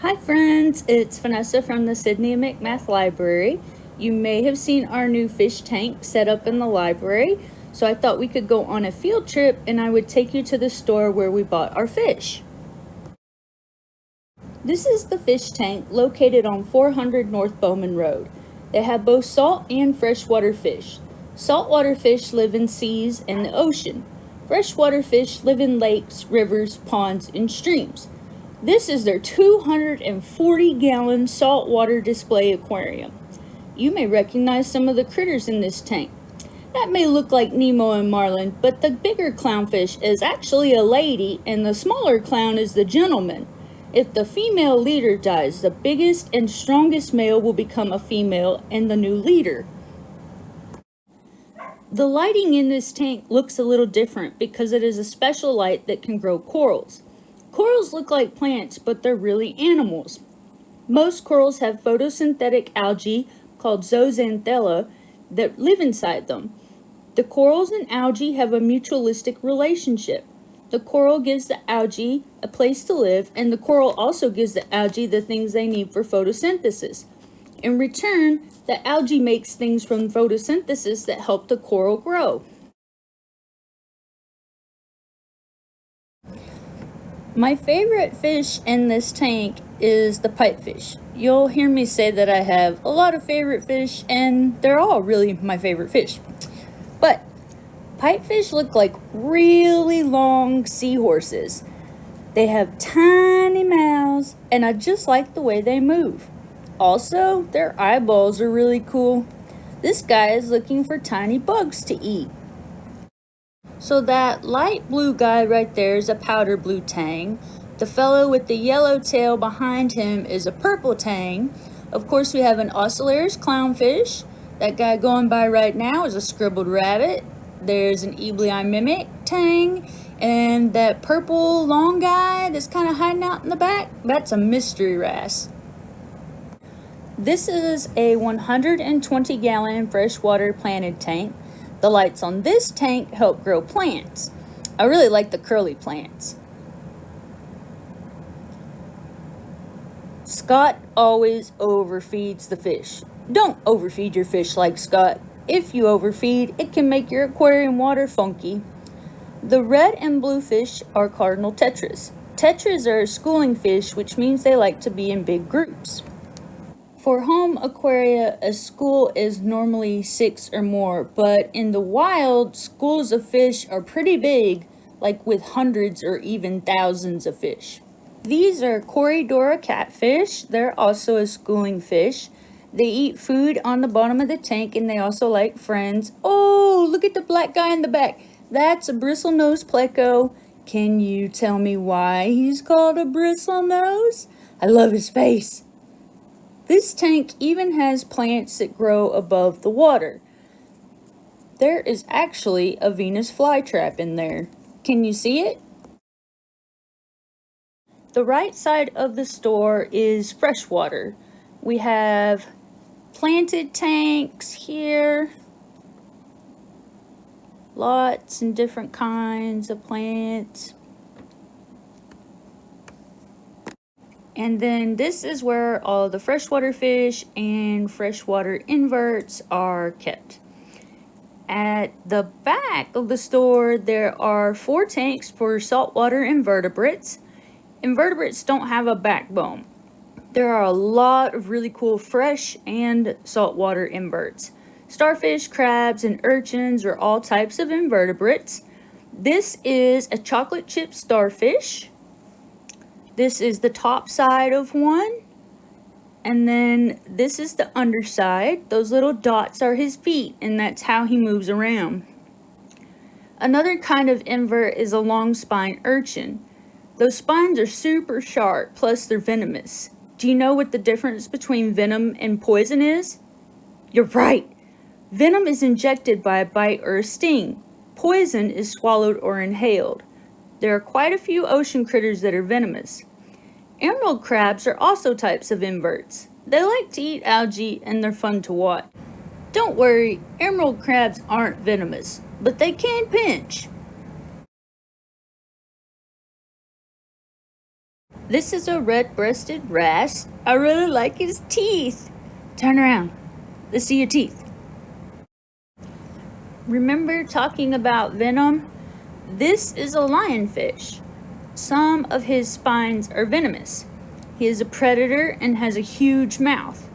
Hi friends, it's Vanessa from the Sydney McMath Library. You may have seen our new fish tank set up in the library, so I thought we could go on a field trip and I would take you to the store where we bought our fish. This is the fish tank located on 400 North Bowman Road. They have both salt and freshwater fish. Saltwater fish live in seas and the ocean. Freshwater fish live in lakes, rivers, ponds, and streams. This is their 240-gallon saltwater display aquarium. You may recognize some of the critters in this tank. That may look like Nemo and Marlin, but the bigger clownfish is actually a lady and the smaller clown is the gentleman. If the female leader dies, the biggest and strongest male will become a female and the new leader. The lighting in this tank looks a little different because it is a special light that can grow corals. Corals look like plants, but they're really animals. Most corals have photosynthetic algae called zooxanthellae that live inside them. The corals and algae have a mutualistic relationship. The coral gives the algae a place to live, and the coral also gives the algae the things they need for photosynthesis. In return, the algae makes things from photosynthesis that help the coral grow. My favorite fish in this tank is the pipefish. You'll hear me say that I have a lot of favorite fish, and they're all really my favorite fish. But pipefish look like really long seahorses. They have tiny mouths, and I just like the way they move. Also, their eyeballs are really cool. This guy is looking for tiny bugs to eat. So that light blue guy right there is a powder blue tang. The fellow with the yellow tail behind him is a purple tang. Of course, we have an Ocellaris clownfish. That guy going by right now is a scribbled rabbit. There's an Eblei mimic tang. And that purple long guy that's kind of hiding out in the back, that's a mystery wrasse. This is a 120-gallon freshwater planted tank. The lights on this tank help grow plants. I really like the curly plants. Scott always overfeeds the fish. Don't overfeed your fish like Scott. If you overfeed, it can make your aquarium water funky. The red and blue fish are cardinal tetras. Tetras are schooling fish, which means they like to be in big groups. For home aquaria, a school is normally 6 or more, but in the wild, schools of fish are pretty big, like with hundreds or even thousands of fish. These are Corydoras catfish. They're also a schooling fish. They eat food on the bottom of the tank, and they also like friends. Oh, look at the black guy in the back. That's a bristlenose pleco. Can you tell me why he's called a bristlenose? I love his face. This tank even has plants that grow above the water. There is actually a Venus flytrap in there. Can you see it? The right side of the store is freshwater. We have planted tanks here. Lots and different kinds of plants. And then this is where all the freshwater fish and freshwater inverts are kept. At the back of the store, there are 4 tanks for saltwater invertebrates. Invertebrates don't have a backbone. There are a lot of really cool fresh and saltwater inverts. Starfish, crabs, and urchins are all types of invertebrates. This is a chocolate chip starfish. This is the top side of one. And then this is the underside. Those little dots are his feet, and that's how he moves around. Another kind of invert is a long spine urchin. Those spines are super sharp, plus they're venomous. Do you know what the difference between venom and poison is? You're right. Venom is injected by a bite or a sting. Poison is swallowed or inhaled. There are quite a few ocean critters that are venomous. Emerald crabs are also types of inverts. They like to eat algae and they're fun to watch. Don't worry, emerald crabs aren't venomous, but they can pinch. This is a red-breasted wrasse. I really like his teeth. Turn around. Let's see your teeth. Remember talking about venom? This is a lionfish. Some of his spines are venomous. He is a predator and has a huge mouth.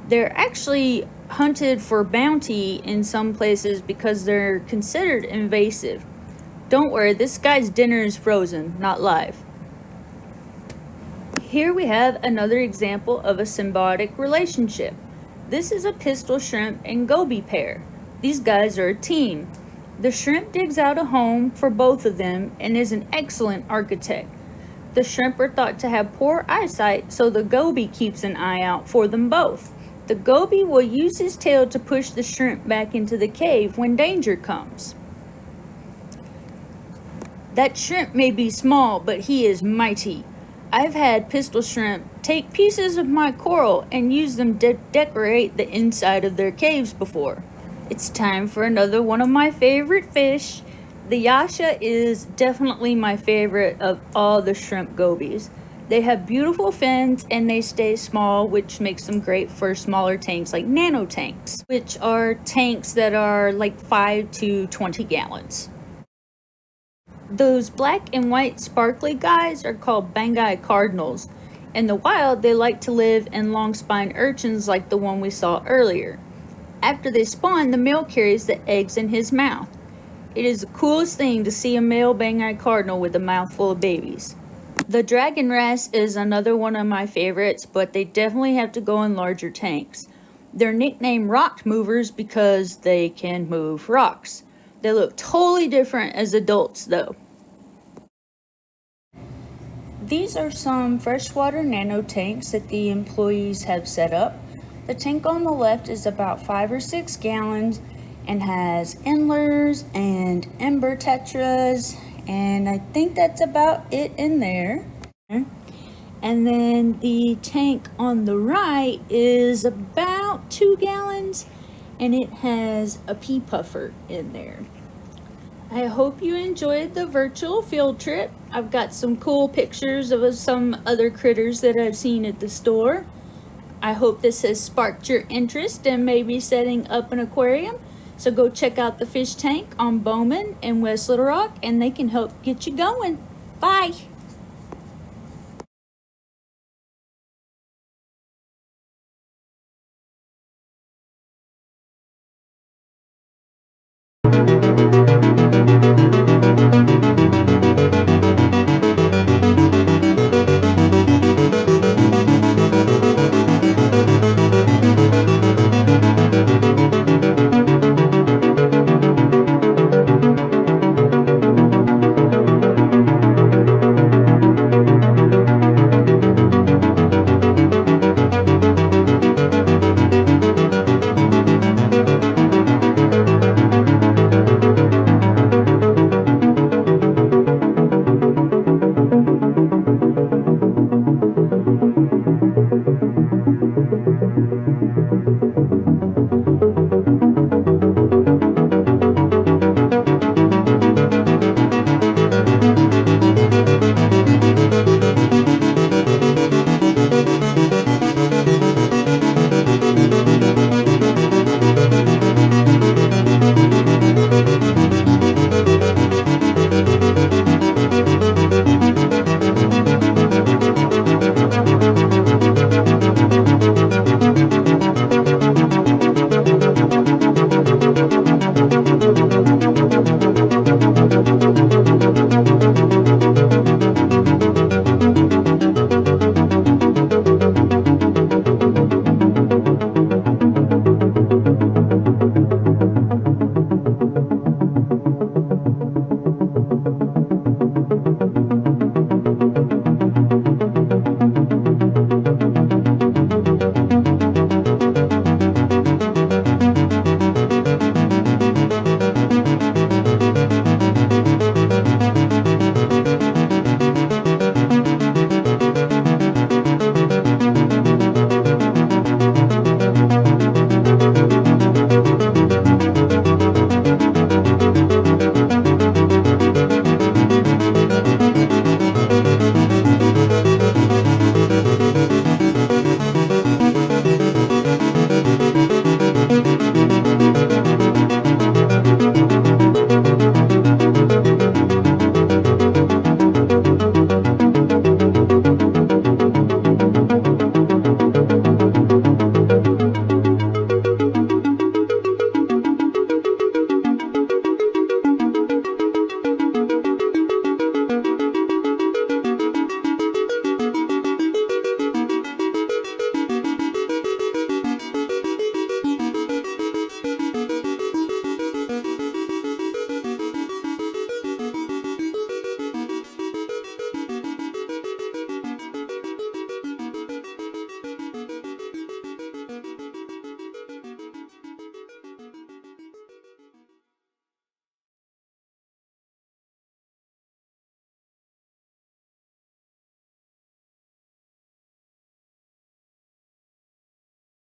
They're actually hunted for bounty in some places because they're considered invasive. Don't worry, this guy's dinner is frozen, not live. Here we have another example of a symbiotic relationship. This is a pistol shrimp and goby pair. These guys are a team. The shrimp digs out a home for both of them and is an excellent architect. The shrimp are thought to have poor eyesight, so the goby keeps an eye out for them both. The goby will use his tail to push the shrimp back into the cave when danger comes. That shrimp may be small, but he is mighty. I've had pistol shrimp take pieces of my coral and use them to decorate the inside of their caves before. It's time for another one of my favorite fish. The Yasha is definitely my favorite of all the shrimp gobies. They have beautiful fins and they stay small, which makes them great for smaller tanks like nano tanks, which are tanks that are like 5 to 20 gallons. Those black and white sparkly guys are called Bangai cardinals. In the wild, they like to live in long-spined urchins like the one we saw earlier. After they spawn, the male carries the eggs in his mouth. It is the coolest thing to see a male Bangai cardinal with a mouthful of babies. The dragon wrasse is another one of my favorites, but they definitely have to go in larger tanks. They're nicknamed rock movers because they can move rocks. They look totally different as adults though. These are some freshwater nano tanks that the employees have set up. The tank on the left is about 5 or 6 gallons and has endlers and ember tetras, and I think that's about it in there. And then the tank on the right is about 2 gallons and it has a pea puffer in there. I hope you enjoyed the virtual field trip. I've got some cool pictures of some other critters that I've seen at the store. I hope this has sparked your interest in maybe setting up an aquarium. So go check out the fish tank on Bowman in West Little Rock and they can help get you going. Bye.